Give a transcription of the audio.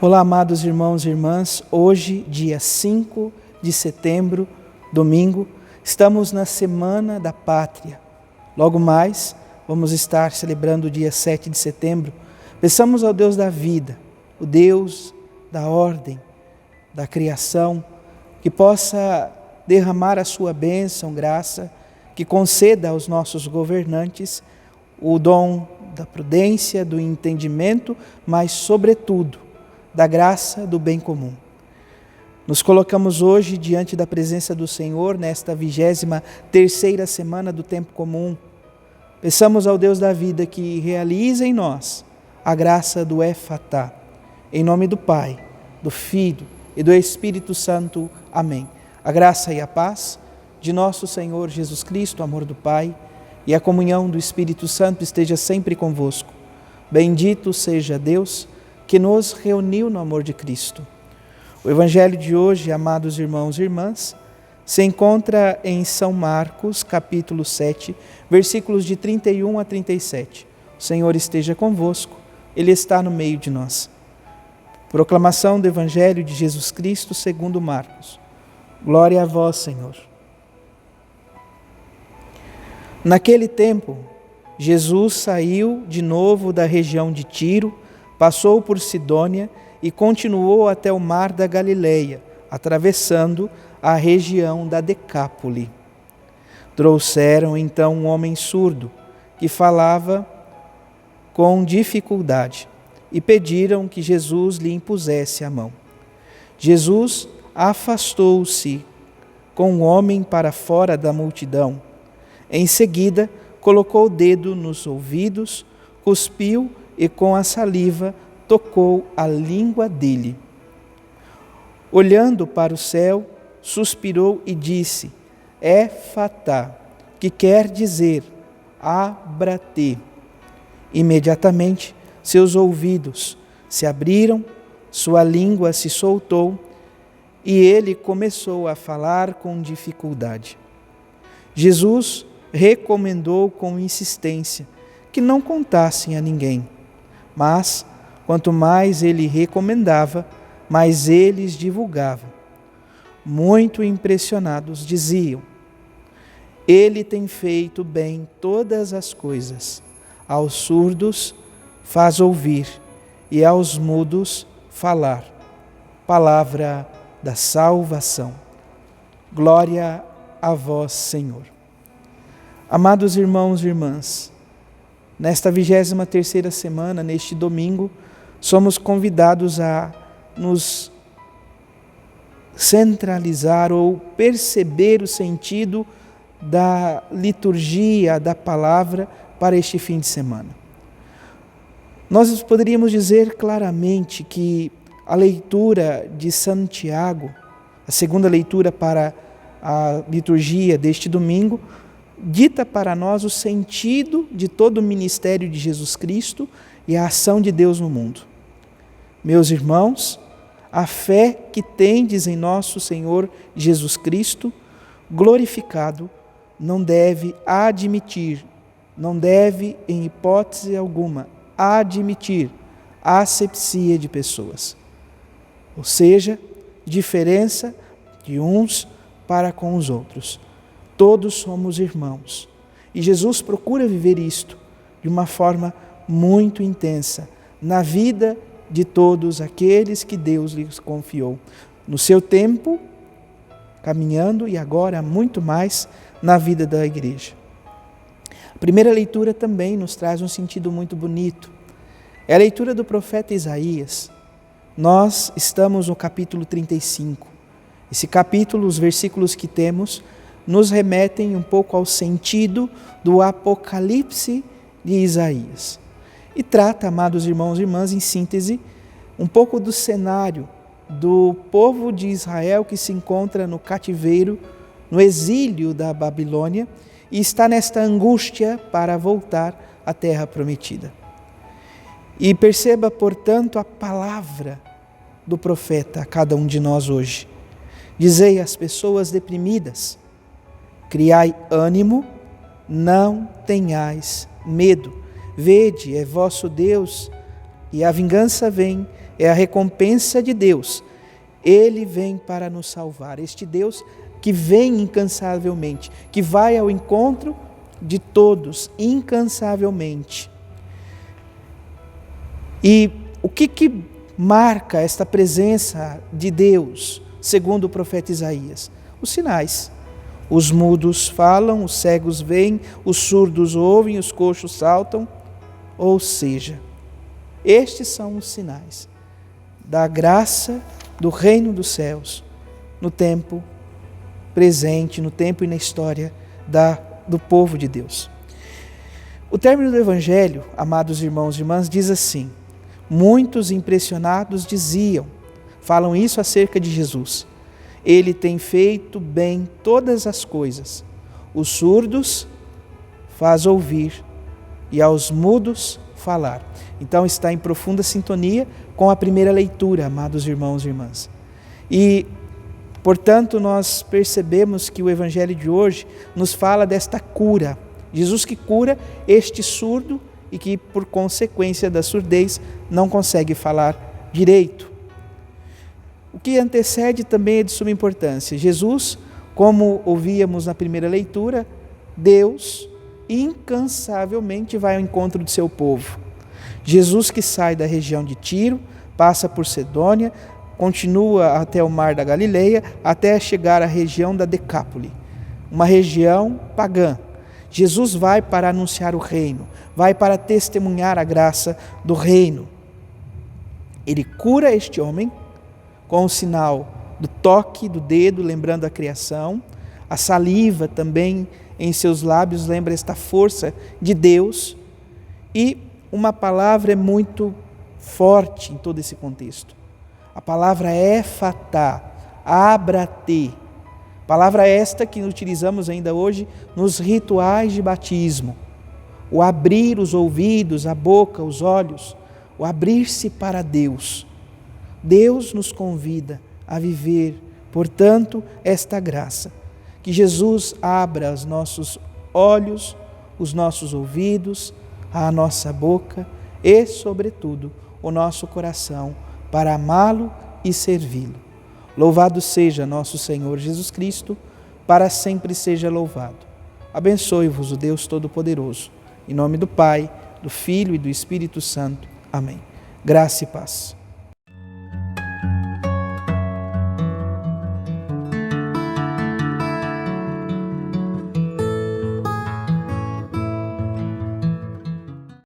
Olá, amados irmãos e irmãs. Hoje, dia 5 de setembro, domingo, estamos na Semana da Pátria. Logo mais, vamos estar celebrando o dia 7 de setembro. Peçamos ao Deus da vida, o Deus da ordem, da criação, que possa derramar a sua bênção, graça, que conceda aos nossos governantes o dom da prudência, do entendimento, mas, sobretudo, da graça do bem comum. Nos colocamos hoje diante da presença do Senhor nesta 23ª semana do tempo comum. Peçamos ao Deus da vida que realize em nós a graça do Efatá. Em nome do Pai, do Filho e do Espírito Santo. Amém. A graça e a paz de nosso Senhor Jesus Cristo, o amor do Pai e a comunhão do Espírito Santo esteja sempre convosco. Bendito seja Deus que nos reuniu no amor de Cristo. O Evangelho de hoje, amados irmãos e irmãs, se encontra em São Marcos, capítulo 7, versículos de 31 a 37. O Senhor esteja convosco, Ele está no meio de nós. Proclamação do Evangelho de Jesus Cristo segundo Marcos. Glória a vós, Senhor. Naquele tempo, Jesus saiu de novo da região de Tiro, passou por Sidônia e continuou até o mar da Galileia, atravessando a região da Decápole. Trouxeram então um homem surdo, que falava com dificuldade, e pediram que Jesus lhe impusesse a mão. Jesus afastou-se com o homem para fora da multidão. Em seguida, colocou o dedo nos ouvidos, cuspiu e com a saliva tocou a língua dele. Olhando para o céu, suspirou e disse: Efatá, que quer dizer, abra-te. Imediatamente seus ouvidos se abriram, sua língua se soltou e ele começou a falar com dificuldade. Jesus recomendou com insistência que não contassem a ninguém. Mas, quanto mais ele recomendava, mais eles divulgavam. Muito impressionados, diziam: Ele tem feito bem todas as coisas. Aos surdos faz ouvir e aos mudos falar. Palavra da salvação. Glória a vós, Senhor. Amados irmãos e irmãs, nesta 23ª semana, neste domingo, somos convidados a nos centralizar ou perceber o sentido da liturgia, da palavra para este fim de semana. Nós poderíamos dizer claramente que a leitura de Santiago, a segunda leitura para a liturgia deste domingo, dita para nós o sentido de todo o ministério de Jesus Cristo e a ação de Deus no mundo. Meus irmãos, a fé que tendes em nosso Senhor Jesus Cristo, glorificado, não deve em hipótese alguma, admitir asepsia de pessoas. Ou seja, diferença de uns para com os outros. Todos somos irmãos. E Jesus procura viver isto de uma forma muito intensa na vida de todos aqueles que Deus lhes confiou. No seu tempo, caminhando, e agora muito mais na vida da igreja. A primeira leitura também nos traz um sentido muito bonito. É a leitura do profeta Isaías. Nós estamos no capítulo 35. Esse capítulo, os versículos que temos, nos remetem um pouco ao sentido do Apocalipse de Isaías. E trata, amados irmãos e irmãs, em síntese, um pouco do cenário do povo de Israel que se encontra no cativeiro, no exílio da Babilônia, e está nesta angústia para voltar à terra prometida. E perceba, portanto, a palavra do profeta a cada um de nós hoje. Dizei às pessoas deprimidas: criai ânimo, não tenhais medo. Vede, é vosso Deus, e a vingança vem, é a recompensa de Deus. Ele vem para nos salvar. Este Deus que vem incansavelmente, que vai ao encontro de todos incansavelmente. E o que marca esta presença de Deus, segundo o profeta Isaías? Os sinais. Os mudos falam, os cegos veem, os surdos ouvem, os coxos saltam. Ou seja, estes são os sinais da graça do reino dos céus no tempo presente, no tempo e na história do povo de Deus. O término do Evangelho, amados irmãos e irmãs, diz assim: muitos impressionados falam isso acerca de Jesus. Ele tem feito bem todas as coisas. Os surdos faz ouvir e aos mudos falar. Então está em profunda sintonia com a primeira leitura, amados irmãos e irmãs. E, portanto, nós percebemos que o Evangelho de hoje nos fala desta cura. Jesus que cura este surdo e que, por consequência da surdez, não consegue falar direito. O que antecede também é de suma importância. Jesus, como ouvíamos na primeira leitura, Deus incansavelmente vai ao encontro do seu povo. Jesus que sai da região de Tiro, passa por Sidônia, continua até o mar da Galileia, até chegar à região da Decápole, uma região pagã. Jesus vai para anunciar o reino, vai para testemunhar a graça do reino. Ele cura este homem com o sinal do toque do dedo, lembrando a criação. A saliva também em seus lábios lembra esta força de Deus. E uma palavra é muito forte em todo esse contexto. A palavra éfatá, abra-te. Palavra esta que utilizamos ainda hoje nos rituais de batismo. O abrir os ouvidos, a boca, os olhos, o abrir-se para Deus. Deus nos convida a viver, portanto, esta graça. Que Jesus abra os nossos olhos, os nossos ouvidos, a nossa boca e, sobretudo, o nosso coração para amá-lo e servi-lo. Louvado seja nosso Senhor Jesus Cristo, para sempre seja louvado. Abençoe-vos o Deus Todo-Poderoso. Em nome do Pai, do Filho e do Espírito Santo. Amém. Graça e paz.